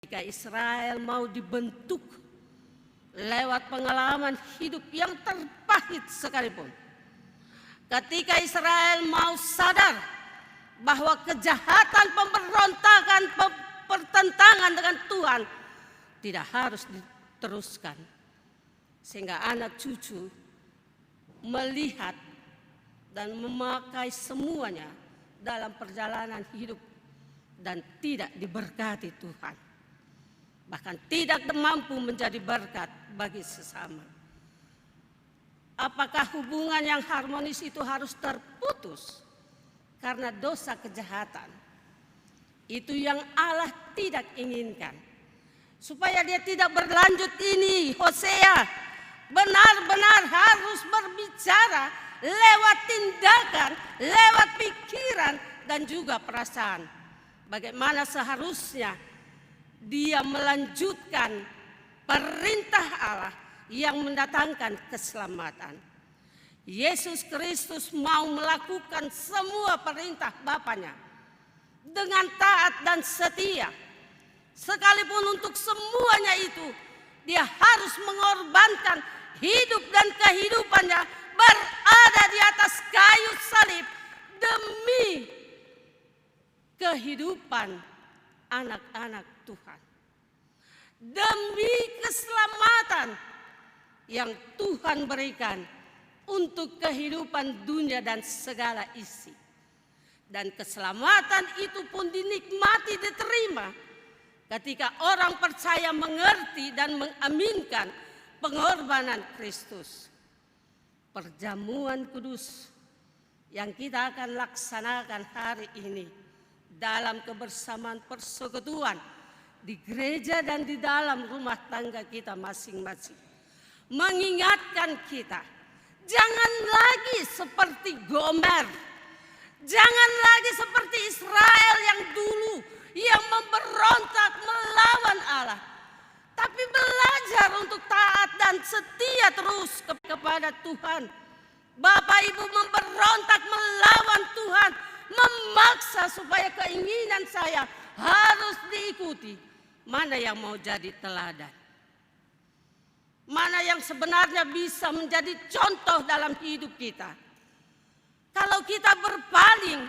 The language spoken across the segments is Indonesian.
Ketika Israel mau dibentuk lewat pengalaman hidup yang terpahit sekalipun, ketika Israel mau sadar bahwa kejahatan, pemberontakan, pertentangan dengan Tuhan tidak harus diteruskan, sehingga anak cucu melihat dan memakai semuanya dalam perjalanan hidup dan tidak diberkati Tuhan, bahkan tidak mampu menjadi berkat bagi sesama. Apakah hubungan yang harmonis itu harus terputus karena dosa kejahatan? Itu yang Allah tidak inginkan. Supaya dia tidak berlanjut ini, Hosea benar-benar harus berbicara lewat tindakan, lewat pikiran dan juga perasaan. Bagaimana seharusnya dia melanjutkan perintah Allah yang mendatangkan keselamatan. Yesus Kristus mau melakukan semua perintah Bapanya dengan taat dan setia. Sekalipun untuk semuanya itu dia harus mengorbankan hidup dan kehidupannya berada di atas kayu salib demi kehidupan anak-anak Tuhan. Demi keselamatan yang Tuhan berikan untuk kehidupan dunia dan segala isi. Dan keselamatan itu pun dinikmati, diterima ketika orang percaya mengerti dan mengaminkan pengorbanan Kristus. Perjamuan kudus yang kita akan laksanakan hari ini dalam kebersamaan persekutuan di gereja dan di dalam rumah tangga kita masing-masing mengingatkan kita, jangan lagi seperti Gomer, jangan lagi seperti Israel yang dulu yang memberontak melawan Allah, tapi belajar untuk taat dan setia terus kepada Tuhan. Bapak Ibu memberontak melawan Tuhan, memaksa supaya keinginan saya harus diikuti. Mana yang mau jadi teladan? Mana yang sebenarnya bisa menjadi contoh dalam hidup kita? Kalau kita berpaling,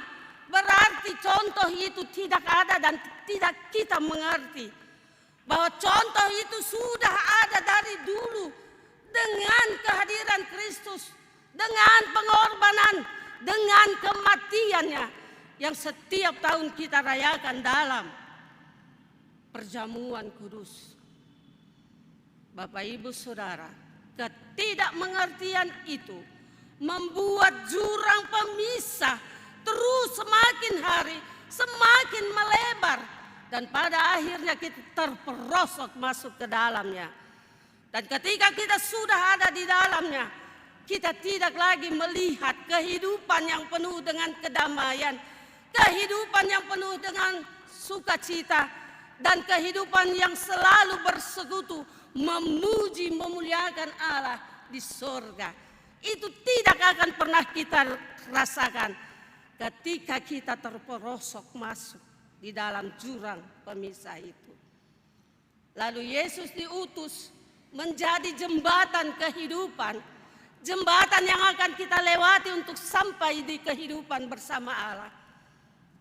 berarti contoh itu tidak ada dan tidak kita mengerti bahwa contoh itu sudah ada dari dulu dengan kehadiran Kristus, dengan pengorbanan, dengan kematiannya yang setiap tahun kita rayakan dalam perjamuan kudus. Bapak Ibu Saudara, ketidakmengertian itu membuat jurang pemisah terus semakin hari semakin melebar, dan pada akhirnya kita terperosok masuk ke dalamnya. Dan ketika kita sudah ada di dalamnya, kita tidak lagi melihat kehidupan yang penuh dengan kedamaian, kehidupan yang penuh dengan sukacita, dan kehidupan yang selalu bersekutu memuji memuliakan Allah di surga. Itu tidak akan pernah kita rasakan ketika kita terperosok masuk di dalam jurang pemisah itu. Lalu Yesus diutus menjadi jembatan kehidupan, jembatan yang akan kita lewati untuk sampai di kehidupan bersama Allah.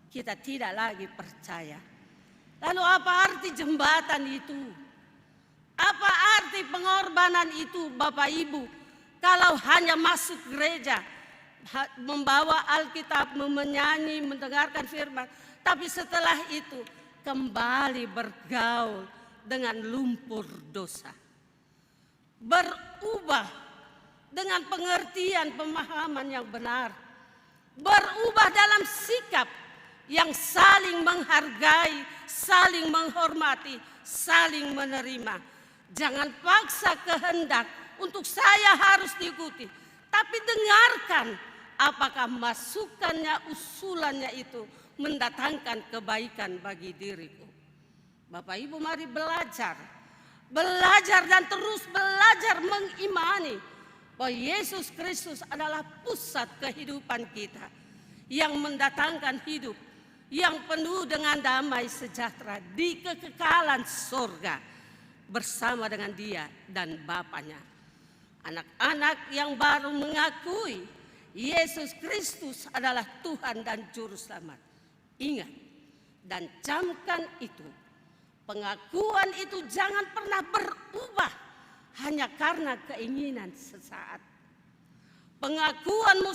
Kita tidak lagi percaya. Lalu apa arti jembatan itu? Apa arti pengorbanan itu, Bapak Ibu? Kalau hanya masuk gereja, membawa Alkitab, menyanyi, mendengarkan firman, tapi setelah itu kembali bergaul dengan lumpur dosa. Berubah dengan pengertian pemahaman yang benar. Berubah dalam sikap yang saling menghargai, saling menghormati, saling menerima. Jangan paksa kehendak untuk saya harus diikuti, tapi dengarkan apakah masukannya, usulannya itu mendatangkan kebaikan bagi diriku. Bapak Ibu, mari belajar dan terus belajar mengimani bahwa Yesus Kristus adalah pusat kehidupan kita yang mendatangkan hidup yang penuh dengan damai sejahtera di kekekalan surga bersama dengan Dia dan Bapaknya. Anak-anak yang baru mengakui Yesus Kristus adalah Tuhan dan Juru Selamat. Ingat dan camkan itu. Pengakuan itu jangan pernah berubah hanya karena keinginan sesaat. Pengakuanmu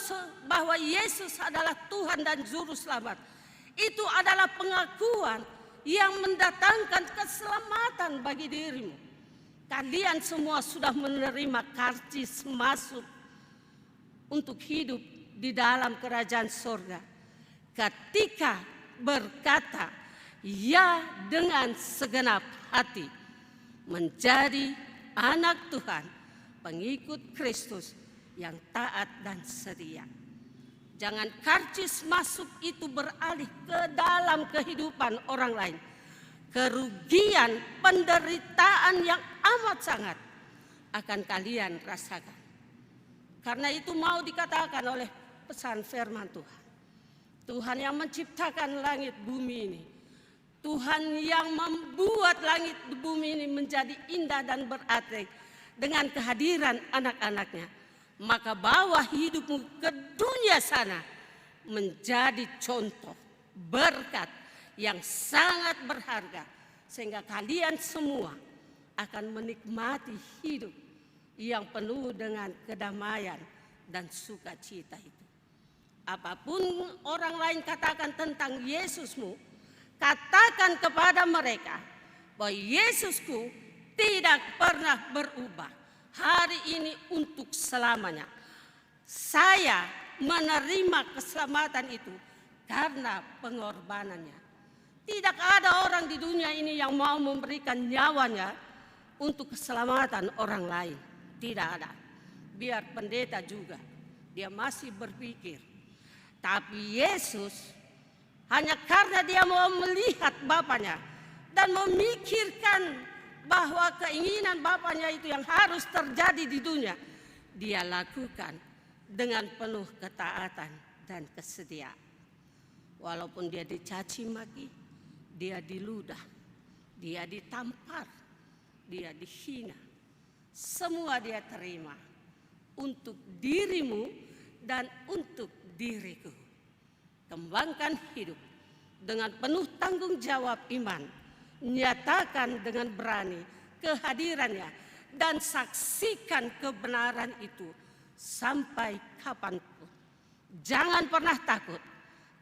bahwa Yesus adalah Tuhan dan Juru Selamat itu adalah pengakuan yang mendatangkan keselamatan bagi dirimu. Kalian semua sudah menerima karcis masuk untuk hidup di dalam kerajaan surga ketika berkata ya dengan segenap hati, menjadi anak Tuhan, pengikut Kristus yang taat dan setia. Jangan karcis masuk itu beralih ke dalam kehidupan orang lain. Kerugian, penderitaan yang amat sangat akan kalian rasakan. Karena itu mau dikatakan oleh pesan firman Tuhan. Tuhan yang menciptakan langit bumi ini. Tuhan yang membuat langit bumi ini menjadi indah dan berarti dengan kehadiran anak-anaknya. Maka bawa hidupmu ke dunia sana menjadi contoh berkat yang sangat berharga. Sehingga kalian semua akan menikmati hidup yang penuh dengan kedamaian dan sukacita itu. Apapun orang lain katakan tentang Yesusmu, katakan kepada mereka bahwa Yesusku tidak pernah berubah. Hari ini untuk selamanya. Saya menerima keselamatan itu karena pengorbanannya. Tidak ada orang di dunia ini yang mau memberikan nyawanya untuk keselamatan orang lain. Tidak ada. Biar pendeta juga, dia masih berpikir. Tapi Yesus hanya karena dia mau melihat Bapaknya dan memikirkan bahwa keinginan Bapaknya itu yang harus terjadi di dunia, dia lakukan dengan penuh ketaatan dan kesediaan. Walaupun dia dicaci maki, dia diludah, dia ditampar, dia dihina, semua dia terima untuk dirimu dan untuk diriku. Kembangkan hidup dengan penuh tanggung jawab iman. Nyatakan dengan berani kehadirannya dan saksikan kebenaran itu sampai kapanpun. Jangan pernah takut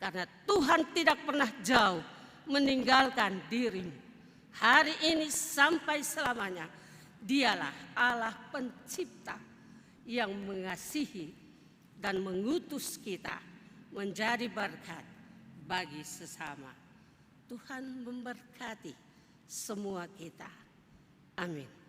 karena Tuhan tidak pernah jauh meninggalkan dirimu. Hari ini sampai selamanya Dialah Allah pencipta yang mengasihi dan mengutus kita menjadi berkat bagi sesama. Tuhan memberkati semua kita. Amin.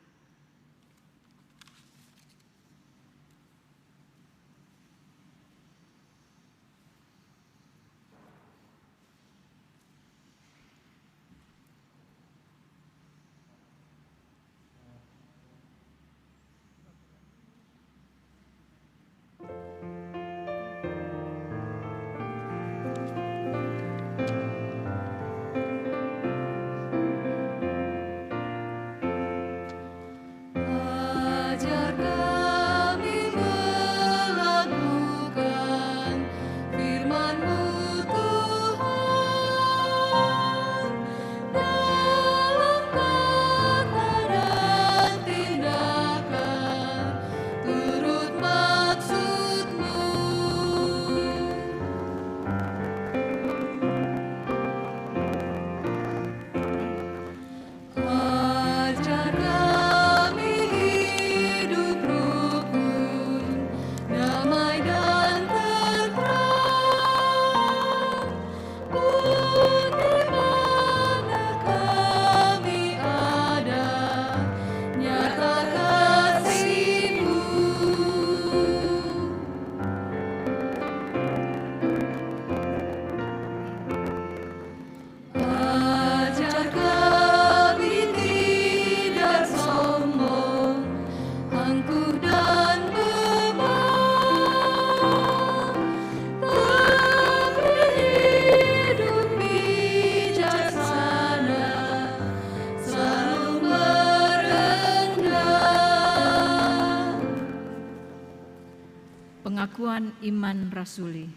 pengakuan iman rasuli.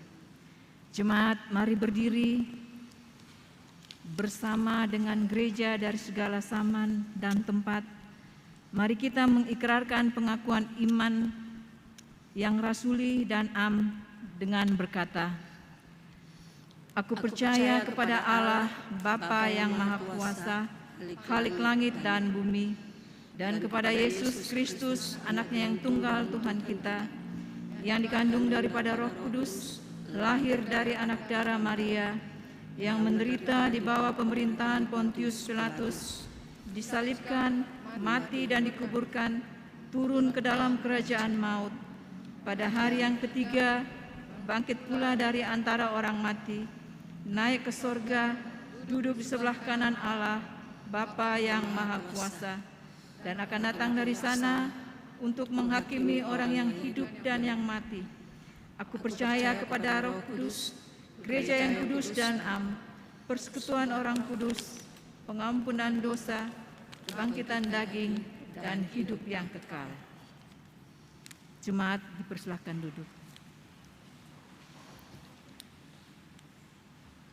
Jemaat, mari berdiri bersama dengan gereja dari segala zaman dan tempat. Mari kita mengikrarkan pengakuan iman yang rasuli dan dengan berkata, Aku percaya kepada Allah, Bapa yang Maha Kuasa, Khalik langit dan bumi, dan kepada Yesus Kristus, anaknya yang tunggal Tuhan kita, yang dikandung daripada Roh Kudus, lahir dari anak darah Maria, yang menderita di bawah pemerintahan Pontius Pilatus, disalibkan, mati dan dikuburkan, turun ke dalam kerajaan maut. Pada hari yang ketiga, bangkit pula dari antara orang mati, naik ke sorga, duduk di sebelah kanan Allah, Bapa yang Maha Kuasa, dan akan datang dari sana untuk menghakimi orang yang hidup dan yang mati. Aku percaya kepada Roh Kudus, gereja yang kudus dan persekutuan orang kudus, pengampunan dosa, kebangkitan daging, dan hidup yang kekal. Jemaat dipersilahkan duduk.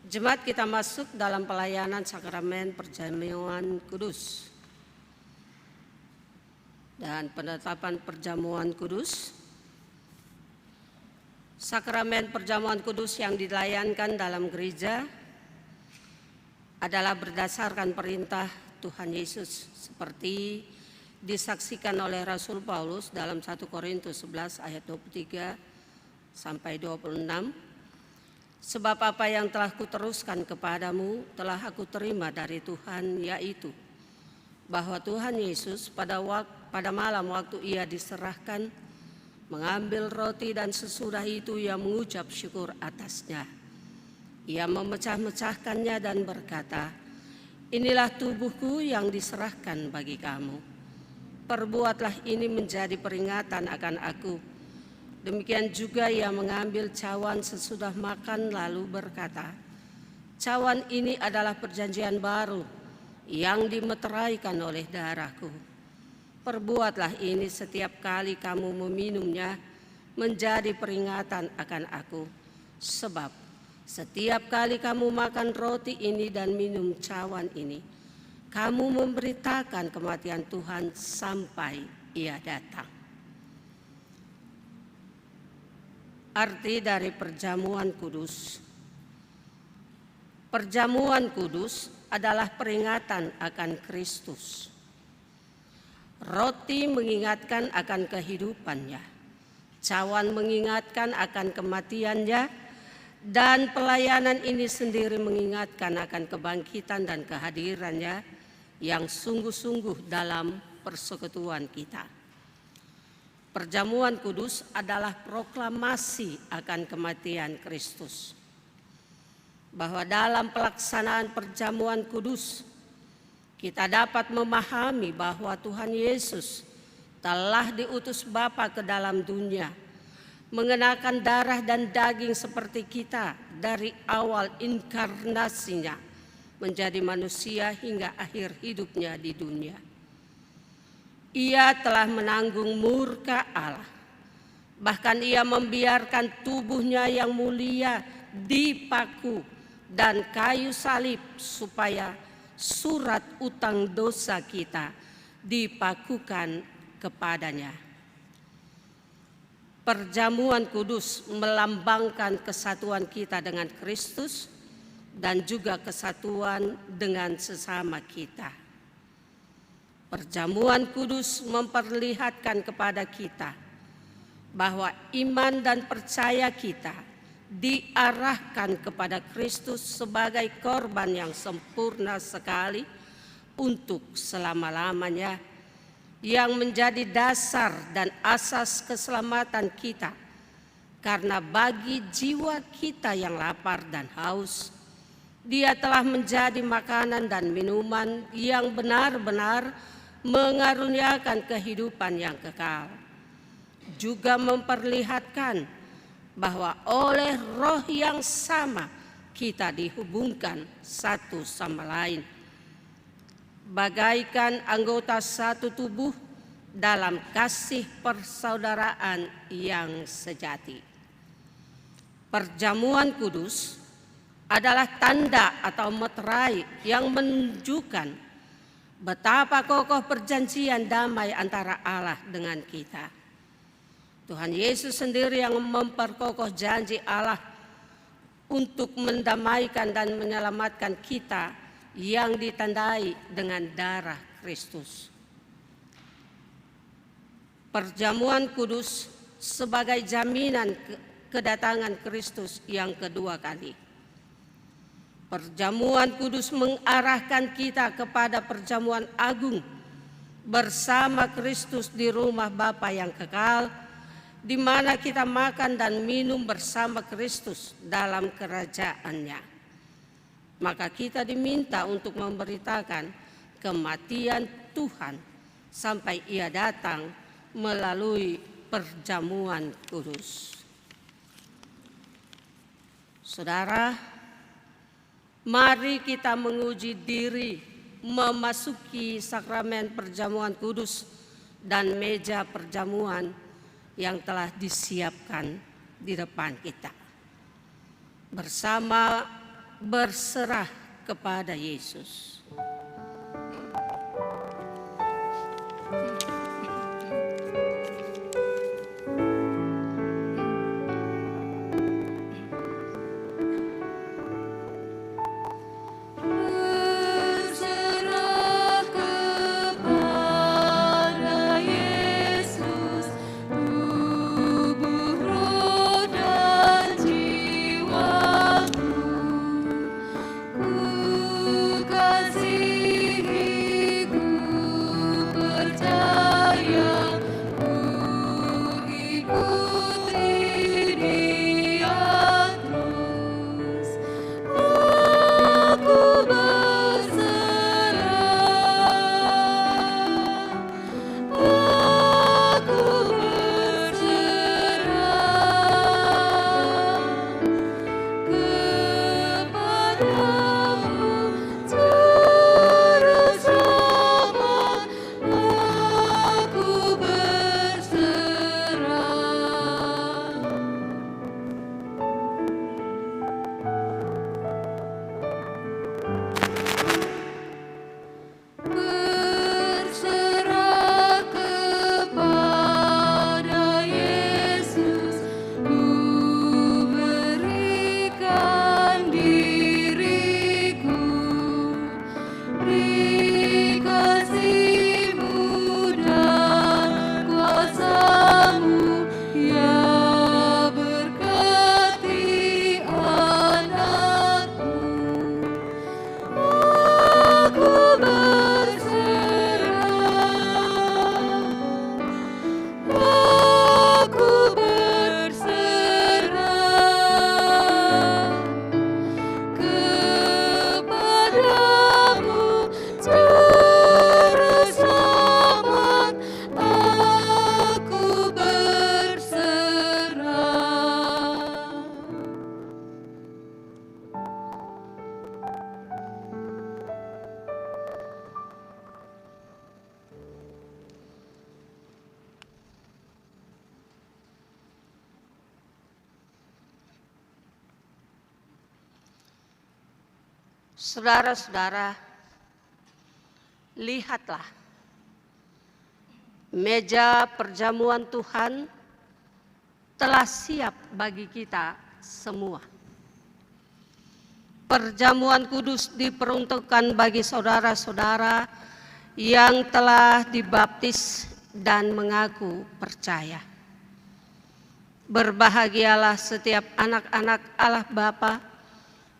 Jemaat, kita masuk dalam pelayanan sakramen perjamuan kudus dan penetapan perjamuan kudus. Sakramen perjamuan kudus yang dilayankan dalam gereja adalah berdasarkan perintah Tuhan Yesus seperti disaksikan oleh Rasul Paulus dalam 1 Korintus 11 ayat 23 sampai 26. Sebab apa yang telah kuteruskan kepadamu telah aku terima dari Tuhan, yaitu bahwa Tuhan Yesus pada malam waktu ia diserahkan mengambil roti, dan sesudah itu ia mengucap syukur atasnya. Ia memecah-mecahkannya dan berkata, Inilah tubuhku yang diserahkan bagi kamu. Perbuatlah ini menjadi peringatan akan aku. Demikian juga ia mengambil cawan sesudah makan lalu berkata, Cawan ini adalah perjanjian baru yang dimeteraikan oleh darahku. Perbuatlah ini setiap kali kamu meminumnya menjadi peringatan akan aku. Sebab setiap kali kamu makan roti ini dan minum cawan ini, kamu memberitakan kematian Tuhan sampai ia datang. Arti dari perjamuan kudus. Perjamuan kudus adalah peringatan akan Kristus. Roti mengingatkan akan kehidupannya, cawan mengingatkan akan kematiannya, dan pelayanan ini sendiri mengingatkan akan kebangkitan dan kehadirannya yang sungguh-sungguh dalam persekutuan kita. Perjamuan kudus adalah proklamasi akan kematian Kristus. Bahwa dalam pelaksanaan perjamuan kudus, kita dapat memahami bahwa Tuhan Yesus telah diutus Bapa ke dalam dunia, mengenakan darah dan daging seperti kita dari awal inkarnasinya menjadi manusia hingga akhir hidupnya di dunia. Ia telah menanggung murka Allah. Bahkan ia membiarkan tubuhnya yang mulia dipaku dan kayu salib supaya surat utang dosa kita dipakukan kepadanya. Perjamuan kudus melambangkan kesatuan kita dengan Kristus dan juga kesatuan dengan sesama kita. Perjamuan kudus memperlihatkan kepada kita bahwa iman dan percaya kita diarahkan kepada Kristus sebagai korban yang sempurna sekali untuk selama-lamanya, yang menjadi dasar dan asas keselamatan kita. Karena bagi jiwa kita yang lapar dan haus, Dia telah menjadi makanan dan minuman yang benar-benar mengaruniakan kehidupan yang kekal. Juga memperlihatkan bahwa oleh Roh yang sama kita dihubungkan satu sama lain. Bagaikan anggota satu tubuh, dalam kasih persaudaraan yang sejati. Perjamuan kudus adalah tanda atau meterai yang menunjukkan betapa kokoh perjanjian damai antara Allah dengan kita. Tuhan Yesus sendiri yang memperkokoh janji Allah untuk mendamaikan dan menyelamatkan kita yang ditandai dengan darah Kristus. Perjamuan kudus sebagai jaminan kedatangan Kristus yang kedua kali. Perjamuan kudus mengarahkan kita kepada perjamuan agung bersama Kristus di rumah Bapa yang kekal, di mana kita makan dan minum bersama Kristus dalam kerajaan-Nya. Maka kita diminta untuk memberitakan kematian Tuhan sampai Ia datang melalui perjamuan kudus. Saudara, mari kita menguji diri memasuki sakramen perjamuan kudus dan meja perjamuan yang telah disiapkan di depan kita. Bersama berserah kepada Yesus. Saudara-saudara, lihatlah meja perjamuan Tuhan telah siap bagi kita semua. Perjamuan kudus diperuntukkan bagi saudara-saudara yang telah dibaptis dan mengaku percaya. Berbahagialah setiap anak-anak Allah Bapa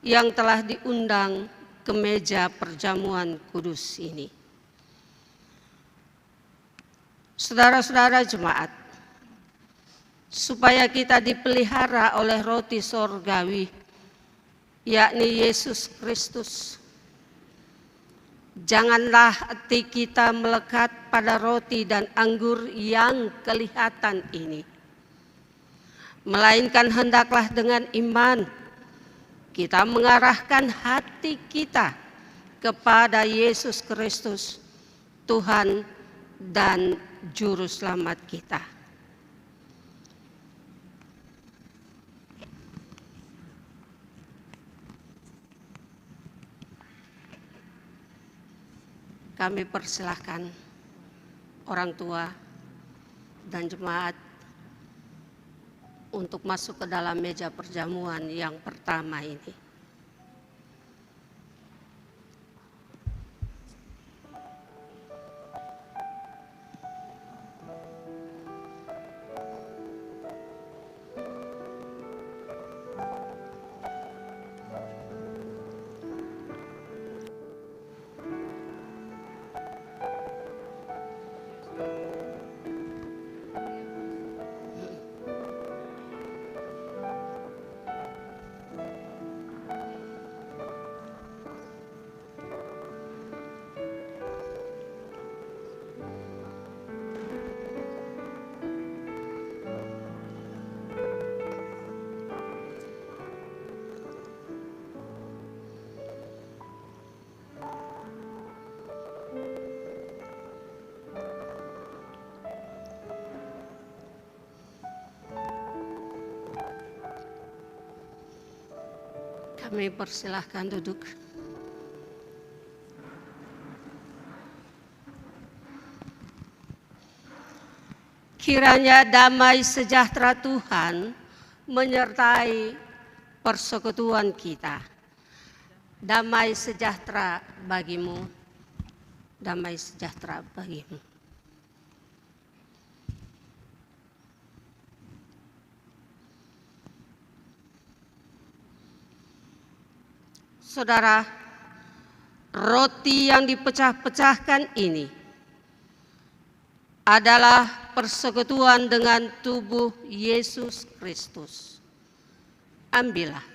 yang telah diundang ke meja perjamuan kudus ini. Saudara-saudara jemaat, supaya kita dipelihara oleh roti sorgawi, yakni Yesus Kristus, janganlah hati kita melekat pada roti dan anggur yang kelihatan ini, melainkan hendaklah dengan iman kita mengarahkan hati kita kepada Yesus Kristus, Tuhan dan Juru Selamat kita. Kami persilahkan orang tua dan jemaat untuk masuk ke dalam meja perjamuan yang pertama ini. Kami persilahkan duduk. Kiranya damai sejahtera Tuhan menyertai persekutuan kita. Damai sejahtera bagimu, damai sejahtera bagimu. Saudara, roti yang dipecah-pecahkan ini adalah persekutuan dengan tubuh Yesus Kristus. Ambillah.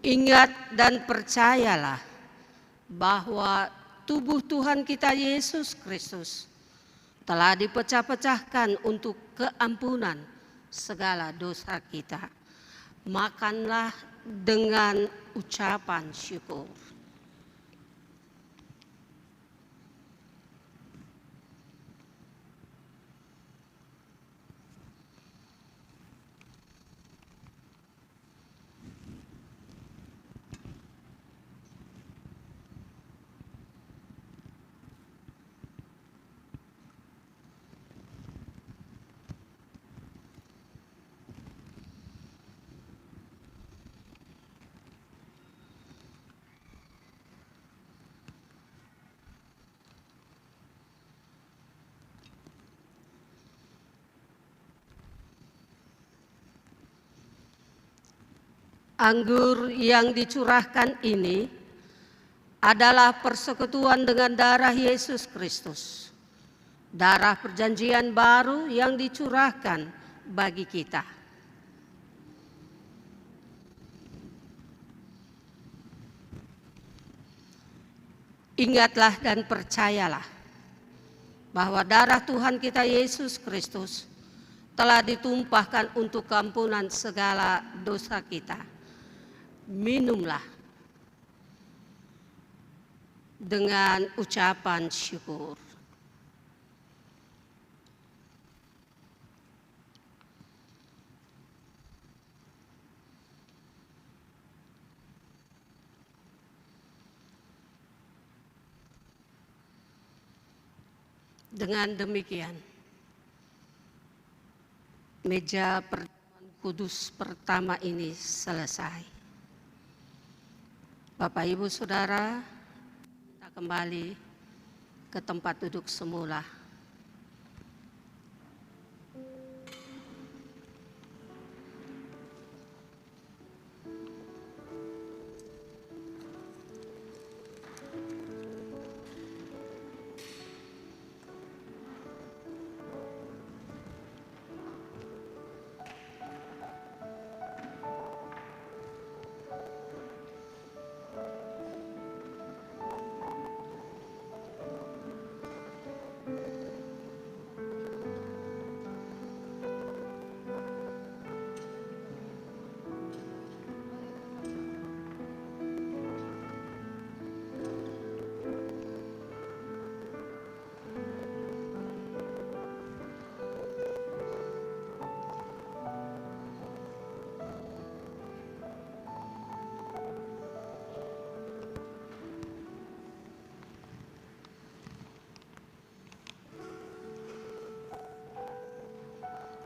Ingat dan percayalah bahwa tubuh Tuhan kita Yesus Kristus telah dipecah-pecahkan untuk keampunan segala dosa kita. Makanlah dengan ucapan syukur. Anggur yang dicurahkan ini adalah persekutuan dengan darah Yesus Kristus, darah perjanjian baru yang dicurahkan bagi kita. Ingatlah dan percayalah bahwa darah Tuhan kita Yesus Kristus telah ditumpahkan untuk keampunan segala dosa kita. Minumlah dengan ucapan syukur. Dengan demikian, meja pertemuan kudus pertama ini selesai. Bapak, Ibu, Saudara, kita kembali ke tempat duduk semula.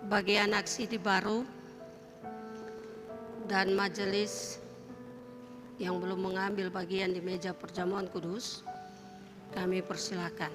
Bagi anak Sidi Baru dan majelis yang belum mengambil bagian di meja perjamuan kudus, kami persilakan.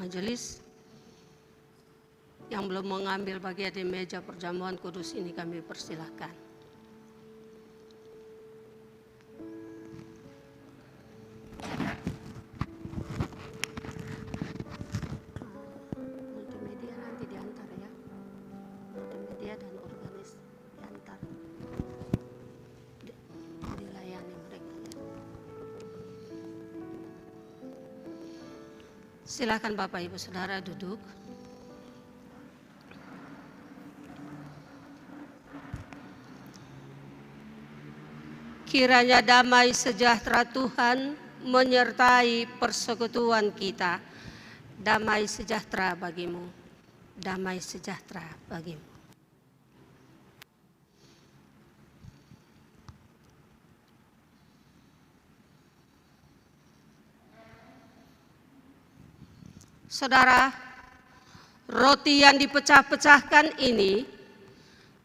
Majelis yang belum mengambil bagian di meja perjamuan kudus ini kami persilahkan. Multimedia nanti diantar ya. Multimedia dan organis diantar. Dilayani mereka ya. Silakan Bapak Ibu Saudara duduk. Kiranya damai sejahtera Tuhan menyertai persekutuan kita. Damai sejahtera bagimu. Damai sejahtera bagimu. Saudara, roti yang dipecah-pecahkan ini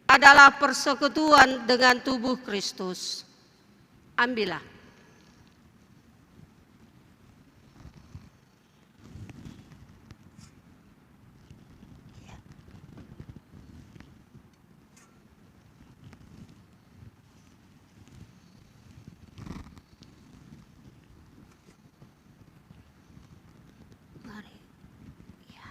adalah persekutuan dengan tubuh Kristus. Ambillah. Mari. Ya.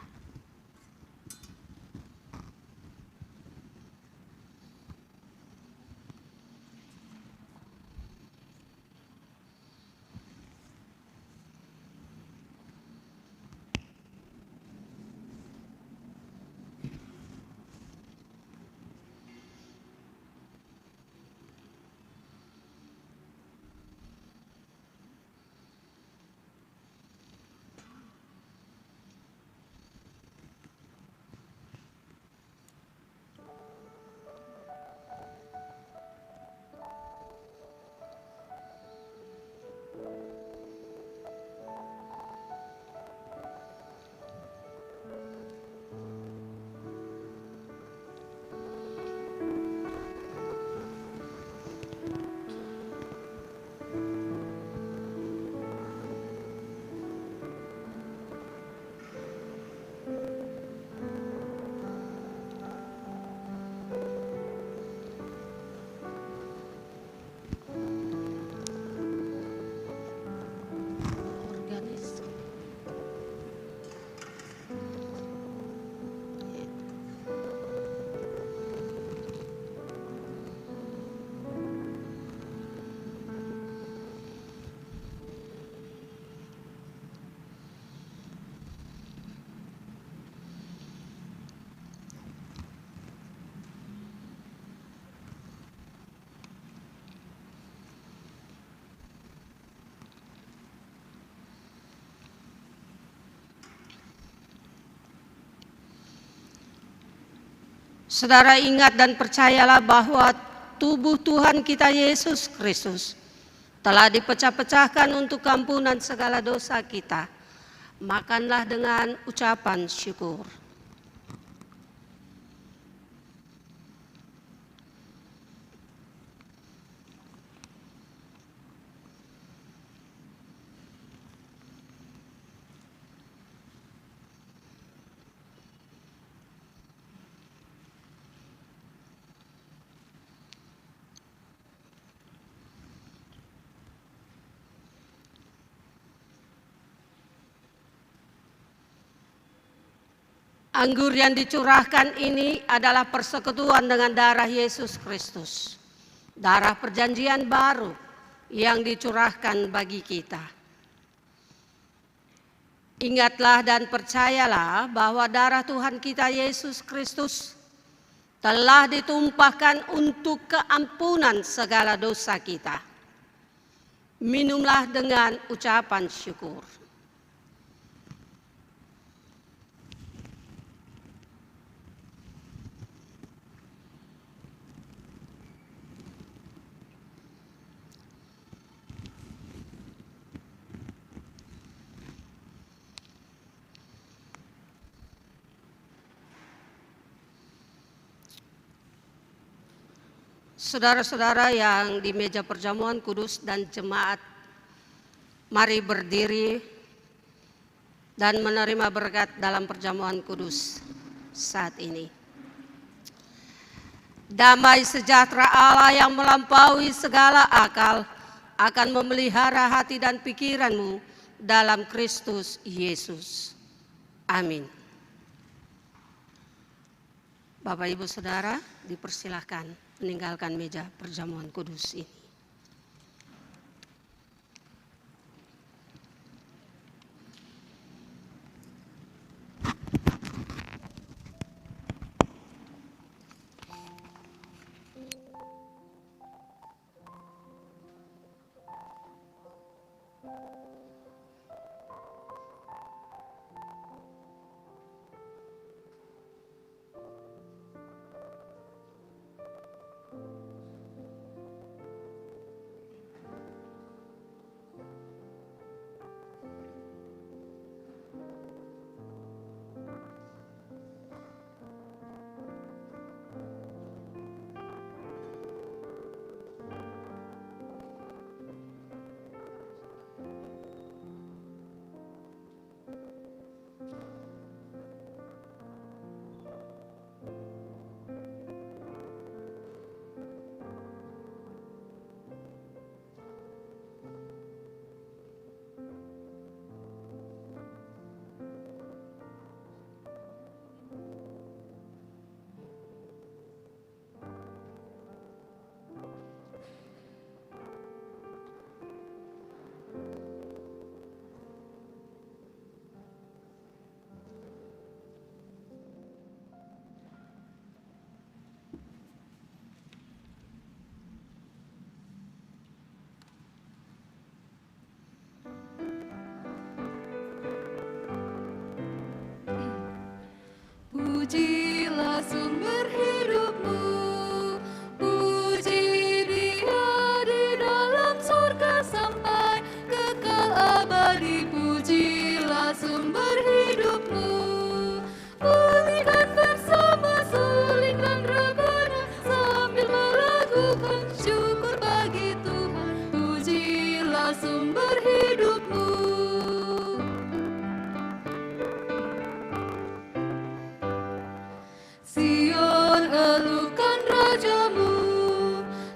Saudara ingat dan percayalah bahwa tubuh Tuhan kita Yesus Kristus telah dipecah-pecahkan untuk ampunan segala dosa kita. Makanlah dengan ucapan syukur. Anggur yang dicurahkan ini adalah persekutuan dengan darah Yesus Kristus, darah perjanjian baru yang dicurahkan bagi kita. Ingatlah dan percayalah bahwa darah Tuhan kita Yesus Kristus telah ditumpahkan untuk keampunan segala dosa kita. Minumlah dengan ucapan syukur. Saudara-saudara yang di meja perjamuan kudus dan jemaat, mari berdiri dan menerima berkat dalam perjamuan kudus saat ini. Damai sejahtera Allah yang melampaui segala akal akan memelihara hati dan pikiranmu dalam Kristus Yesus. Amin. Bapak, Ibu, Saudara, dipersilahkan meninggalkan meja perjamuan kudus ini. Pujilah sumber hidupmu, puji Dia di dalam surga sampai kekal abadi. Pujilah sumber hidupmu, pulihkan bersama suling dan rebana sambil melakukan syukur bagi Tuhan. Pujilah sumber hidupmu. Sion, elukan rajamu,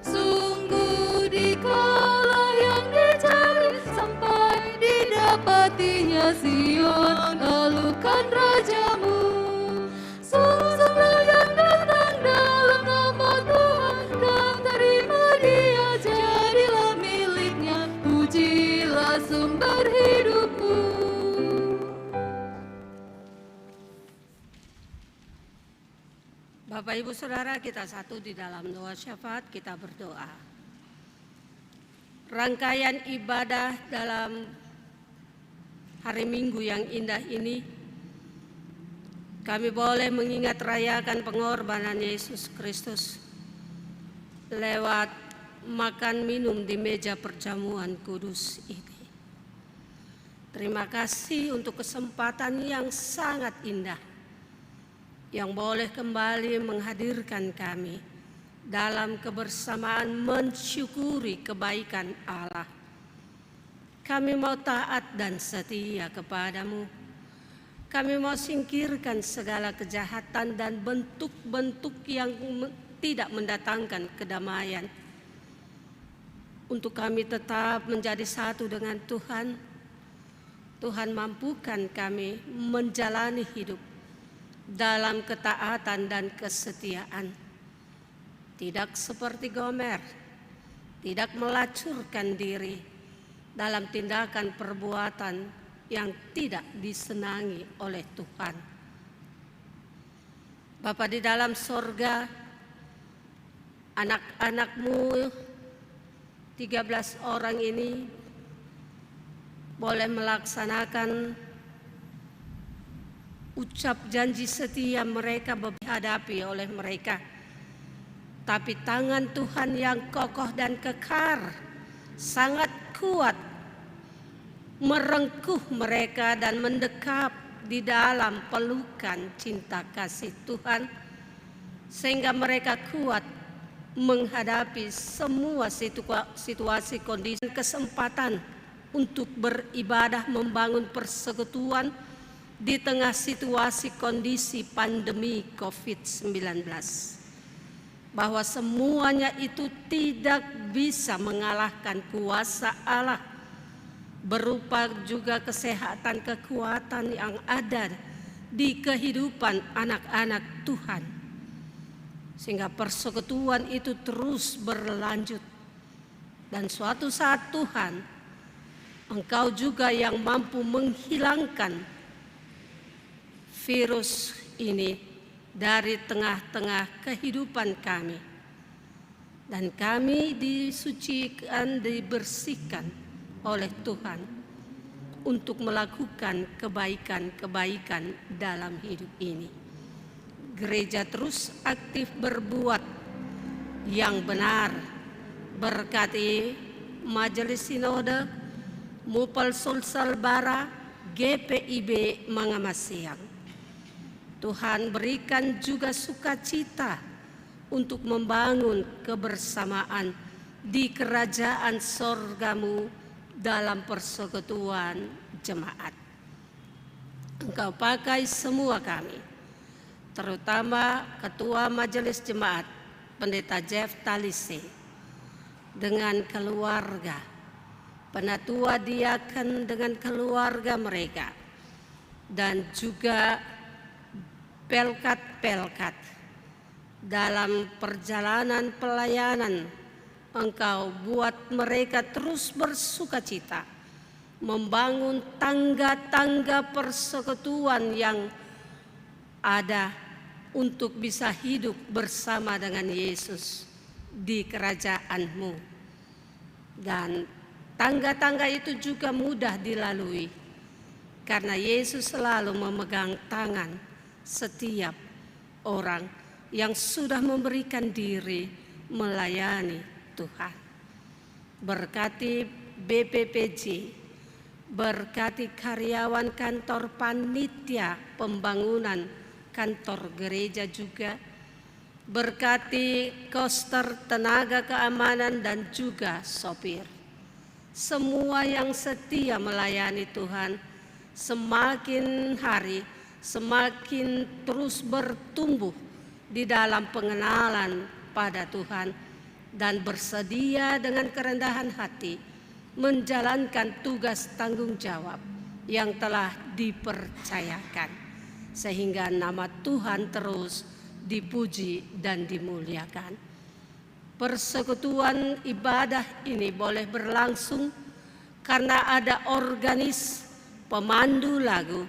sungguh dikaulah yang dicari sampai didapatinya. Sion, elukan rajamu, sungguh yang datang dalam nama Tuhan dan terima Dia jadilah miliknya. Pujilah sumber hidupmu. Bapak, Ibu, Saudara, kita satu di dalam doa syafaat, kita berdoa. Rangkaian ibadah dalam hari Minggu yang indah ini Kami boleh mengingat rayakan pengorbanan Yesus Kristus lewat makan minum di meja perjamuan kudus ini. Terima kasih untuk kesempatan yang sangat indah yang boleh kembali menghadirkan kami dalam kebersamaan mensyukuri kebaikan Allah. Kami mau taat dan setia kepadamu. Kami mau singkirkan segala kejahatan dan bentuk-bentuk yang tidak mendatangkan kedamaian. Untuk kami tetap menjadi satu dengan Tuhan. Tuhan mampukan kami menjalani hidup dalam ketaatan dan kesetiaan. Tidak seperti Gomer, tidak melacurkan diri dalam tindakan perbuatan yang tidak disenangi oleh Tuhan. Bapa di dalam sorga, anak-anak-Mu 13 orang ini boleh melaksanakan ucap janji setia mereka dihadapi oleh mereka. Tapi tangan Tuhan yang kokoh dan kekar sangat kuat merengkuh mereka dan mendekap di dalam pelukan cinta kasih Tuhan, sehingga mereka kuat menghadapi semua situasi kondisi kesempatan untuk beribadah membangun persekutuan di tengah situasi kondisi pandemi COVID-19. Bahwa semuanya itu tidak bisa mengalahkan kuasa Allah, berupa juga kesehatan, kekuatan yang ada di kehidupan anak-anak Tuhan, sehingga persekutuan itu terus berlanjut. Dan suatu saat Tuhan, Engkau juga yang mampu menghilangkan virus ini dari tengah-tengah kehidupan kami, dan kami disucikan, dibersihkan oleh Tuhan untuk melakukan kebaikan-kebaikan dalam hidup ini. Gereja terus aktif berbuat yang benar, berkati Majelis Sinode, Mupal Sulsel-Bara, GPIB Mangamaseang. Tuhan berikan juga sukacita untuk membangun kebersamaan di kerajaan sorga-Mu dalam persekutuan jemaat. Engkau pakai semua kami, terutama Ketua Majelis Jemaat Pendeta Jeff Talise dengan keluarga, penatua diaken dengan keluarga mereka, dan juga pelkat-pelkat dalam perjalanan pelayanan. Engkau buat mereka terus bersukacita membangun tangga-tangga persekutuan yang ada untuk bisa hidup bersama dengan Yesus di kerajaan-Mu. Dan tangga-tangga itu juga mudah dilalui karena Yesus selalu memegang tangan setiap orang yang sudah memberikan diri melayani Tuhan. Berkati BPPJ, berkati karyawan kantor panitia pembangunan kantor gereja juga, berkati koster tenaga keamanan dan juga sopir. Semua yang setia melayani Tuhan semakin hari semakin terus bertumbuh di dalam pengenalan pada Tuhan dan bersedia dengan kerendahan hati menjalankan tugas tanggung jawab yang telah dipercayakan, sehingga nama Tuhan terus dipuji dan dimuliakan. Persekutuan ibadah ini boleh berlangsung karena ada organis pemandu lagu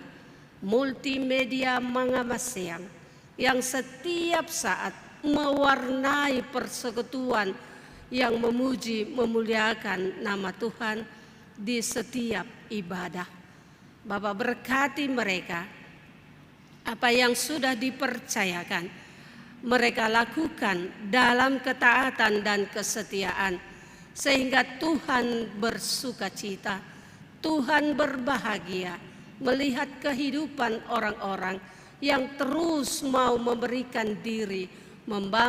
multimedia Mangamaseang yang setiap saat mewarnai persekutuan yang memuji memuliakan nama Tuhan di setiap ibadah. Bapa berkati mereka Apa yang sudah dipercayakan, mereka lakukan dalam ketaatan dan kesetiaan, sehingga Tuhan bersukacita, Tuhan berbahagia melihat kehidupan orang-orang yang terus mau memberikan diri, membangun